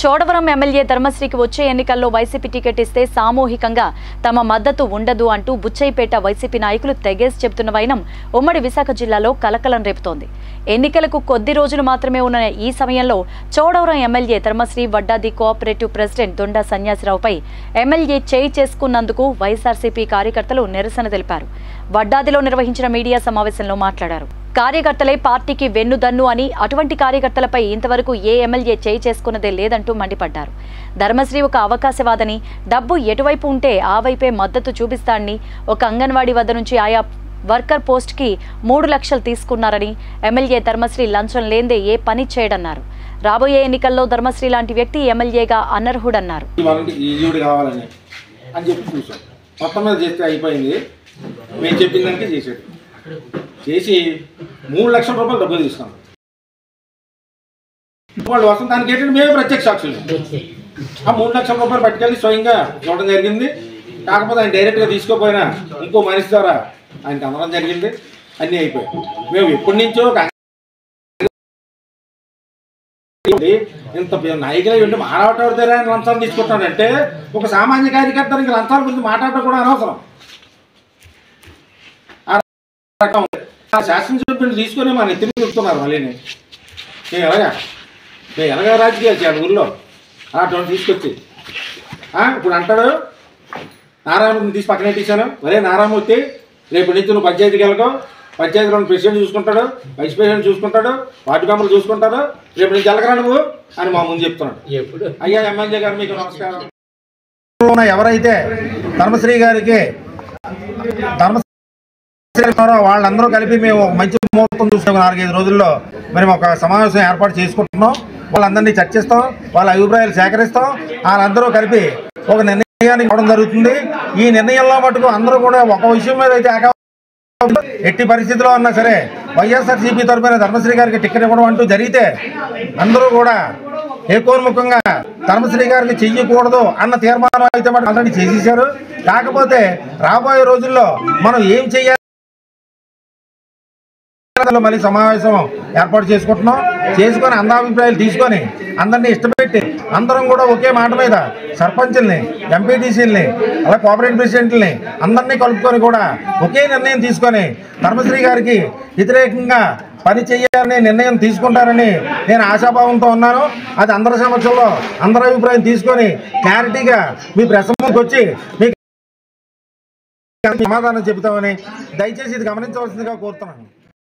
Chodavaram MLA ధర్మశ్రీకి వచ్చే ఎన్నికల్లో YCP ticket ఇస్తే సామూహికంగా తమ మద్దతు ఉండదు అంటూ బుచ్చయ్యపేట వైసీపీ నాయకులు తెగేసి చెబుతున్న వైనం ఉమ్మడి విశాఖ జిల్లాలో కలకలం రేపుతోంది. ఎన్నికలకు కొద్ది రోజులు మాత్రమే ఉన్న ఈ సమయంలో Chodavaram MLA Dharmasri Vaddadi cooperative president Donda సన్యాసిరావుపై ఎమ్మెల్యే చేయి చేసుకున్నందుకు వైఎస్ఆర్సీపీ కార్యకర్తలు నిరసన తెలిపారు. వడ్డాదిలో నిర్వహించిన మీడియా సమావేశంలో మాట్లాడారు. కార్యకర్తలే పార్టీకి వెన్నుదన్ను అని, అటువంటి కార్యకర్తలపై ఇంతవరకు ఏ ఎమ్మెల్యే చేయి చేసుకున్నదే లేదంటూ మండిపడ్డారు. ధర్మశ్రీ ఒక అవకాశవాదని, డబ్బు ఎటువైపు ఉంటే ఆ వైపే మద్దతు చూపిస్తాడని, ఒక అంగన్వాడీ వద్ద నుంచి ఆయా వర్కర్ పోస్ట్కి 3 లక్షలు తీసుకున్నారని, ఎమ్మెల్యే ధర్మశ్రీ లంచం లేందే ఏ పని చేయడన్నారు. రాబోయే ఎన్నికల్లో ధర్మశ్రీ లాంటి వ్యక్తి ఎమ్మెల్యేగా అనర్హుడన్నారు. చేసి 3 లక్షల రూపాయలు డబ్బులు తీసుకున్నాం. వాళ్ళు వసంతానికి ఏంటంటే మేమే ప్రత్యక్ష సాక్షులు. ఆ 3 లక్షల రూపాయలు పట్టుకెళ్ళి స్వయంగా చూడడం జరిగింది. కాకపోతే ఆయన డైరెక్ట్గా తీసుకోపోయినా ఇంకో మనిషి ద్వారా ఆయనకి అందడం జరిగింది. అన్నీ అయిపోయాయి. మేము ఎప్పటి నుంచో ఇంత నాయకులు ఉంటే మాట్లాడటం దగ్గర ఆయన లంచాలు తీసుకుంటానంటే ఒక సామాన్య కార్యకర్త ఇంకా లంచాల గురించి మాట్లాడటం కూడా అనవసరం. శాసనసభ్యులు తీసుకొని మన ఎత్తి చూస్తున్నారు. మళ్ళీ నేను ఎలాగా రాజకీయాలు చేయాలి ఊళ్ళో అటువంటి తీసుకొచ్చి ఇప్పుడు అంటాడు నారాయణమూర్తిని తీసి పక్కనే తీశాను. మరే నారాయణమూర్తి రేపు నుంచి నువ్వు పంచాయతీకి వెళ్ళకో, పంచాయతీలో ప్రెసిడెంట్ చూసుకుంటాడు, వైస్ ప్రెసిడెంట్ చూసుకుంటాడు, వార్డు మెంబర్లు చూసుకుంటారు, రేపు నుంచి వెళ్ళకరా నువ్వు అని మా ముందు చెప్తున్నాడు. అయ్యా ఎమ్మెల్యే గారు మీకు నమస్కారం. ఎవరైతే ధర్మశ్రీ గారికి వాళ్ళందరూ కలిపి మేము మంచి ముహూర్తం చూసాం. 4-5 రోజుల్లో మరి ఒక సమావేశం ఏర్పాటు చేసుకుంటున్నాం. వాళ్ళందరినీ చర్చిస్తాం, వాళ్ళ అభిప్రాయాలు సేకరిస్తాం. వాళ్ళందరూ కలిపి ఒక నిర్ణయానికి ఇవ్వడం జరుగుతుంది. ఈ నిర్ణయంలో మటుకు అందరూ కూడా ఒక విషయం మీద అయితే ఎట్టి పరిస్థితిలో ఉన్నా సరే వైఎస్ఆర్సీపీ తరఫున ధర్మశ్రీ గారికి టికెట్ ఇవ్వడం అంటూ జరిగితే అందరూ కూడా ఏకోన్ముఖంగా ధర్మశ్రీ గారికి చెయ్యకూడదు అన్న తీర్మానం అయితే మటుకు ఆల్రెడీ చేసేసారు. కాకపోతే రాబోయే రోజుల్లో మనం ఏం చేయాలి మళ్ళీ సమావేశం ఏర్పాటు చేసుకుంటున్నాం. చేసుకొని అందాభిప్రాయాలు తీసుకొని అందరినీ ఇష్టపెట్టి అందరం కూడా ఒకే మాట మీద సర్పంచుల్ని, ఎంపీటీసీలని, అలా కోఆపరేటివ్ ప్రెసిడెంట్లని అందరినీ కలుపుకొని కూడా ఒకే నిర్ణయం తీసుకొని ధర్మశ్రీ గారికి వ్యతిరేకంగా పని చేయాలనే నిర్ణయం తీసుకుంటారని నేను ఆశాభావంతో ఉన్నాను. అది అందరి సమక్షంలో అందరి అభిప్రాయం తీసుకొని క్లారిటీగా మీ ప్రెస్ ముందుకు వచ్చి మీకు సమాధానం చెబుతామని దయచేసి ఇది గమనించవలసిందిగా కోరుతున్నాను.